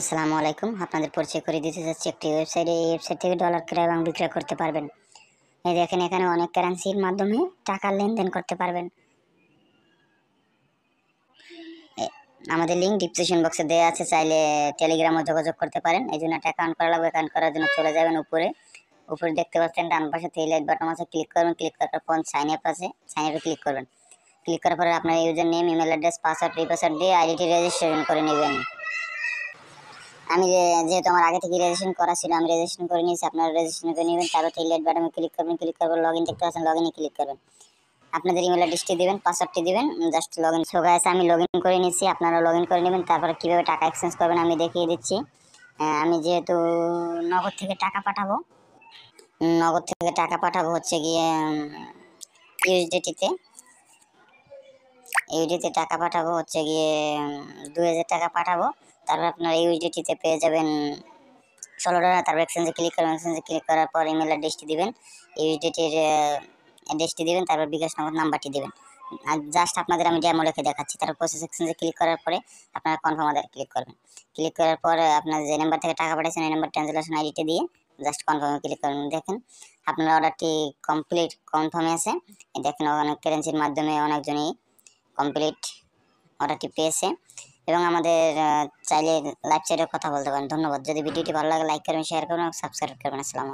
আসসালামু আলাইকুম। আপনাদের পরিচয় করে দিতে যাচ্ছি একটি ওয়েবসাইট। এই ওয়েবসাইট থেকে ডলার ক্রয় এবং বিক্রয় করতে পারবেন। এই দেখেন এখানে অনেক কারেন্সির মাধ্যমে টাকা লেনদেন করতে পারবেন। আমাদের লিঙ্ক ডিসক্রিপশন বক্সে দেওয়া আছে, চাইলে টেলিগ্রামও যোগাযোগ করতে পারেন। এই জন্য একটা অ্যাকাউন্ট করা লাগবে। অ্যাকাউন্ট করার জন্য চলে যাবেন উপরে দেখতে পাচ্ছেন ডান পাশে থ্রি লাইট বাটন আছে, ক্লিক করবেন। ক্লিক করার পর সাইন আপ আছে, সাইন আপে ক্লিক করবেন। ক্লিক করার পরে আপনার user name, email address, password, re-password দিয়ে আইডিটি রেজিস্ট্রেশন করে নেবেন। আমি যেহেতু আমার আগে থেকে রেজিস্ট্রেশন করা ছিল, আমি রেজিস্ট্রেশন করে নিয়েছি। আপনারা রেজিস্ট্রেশন করে নেবেন। তারপর থ্রি লাইট বাটনে ক্লিক করবেন। ক্লিক করার পর লগইন দেখতে পাচ্ছেন, লগইনে ক্লিক করবেন। আপনাদের ইমেল অ্যাড্রেসটি দিবেন, পাসওয়ার্ডটি দিবেন, জাস্ট লগইন। সো গাইস, আমি লগইন করে নিয়েছি, আপনারা লগইন করে নেবেন। তারপরে কিভাবে টাকা এক্সচেঞ্জ করবেন আমি দেখিয়ে দিচ্ছি। আমি যেহেতু নগদ থেকে টাকা পাঠাবো, হচ্ছে গিয়ে ইউএসডিটিতে। ইউএসডিতে টাকা পাঠাবো হচ্ছে গিয়ে 2000 টাকা পাঠাবো। তারপর আপনারা ইউএসডিটিতে পেয়ে যাবেন $16। তারপর এক্সচেঞ্জে ক্লিক করবেন। এক্সচেঞ্জে ক্লিক করার পর ইমেল অ্যাড্রেসটি দিবেন, ইউএসডিটির অ্যাড্রেসটি দিবেন, তারপর বিকাশ নগদ নাম্বারটি দিবেন। আর জাস্ট আপনাদের আমি ডেমো লিখে দেখাচ্ছি। তারপর প্রসেস এক্সচেঞ্জে ক্লিক করার পরে আপনারা কনফার্ম আদার ক্লিক করবেন। ক্লিক করার পরে আপনার যে নাম্বার থেকে টাকা পাঠিয়েছেন এই নাম্বার ট্রানজ্যাকশন আইডিটি দিয়ে জাস্ট কনফার্মে ক্লিক করবেন। দেখেন আপনার অর্ডারটি কমপ্লিট কনফার্মে আছে। দেখেন অনেক কারেন্সির মাধ্যমে অনেকজনই কমপ্লিট অর্ডারটি পেয়েছে। এবং আমাদের চাইলে লাইভ চ্যাটে কথা বলতে পারেন। ধন্যবাদ। যদি ভিডিওটি ভালো লাগে লাইক করবেন, শেয়ার করবেন এবং সাবস্ক্রাইব করবেন। আসসালামু আলাইকুম।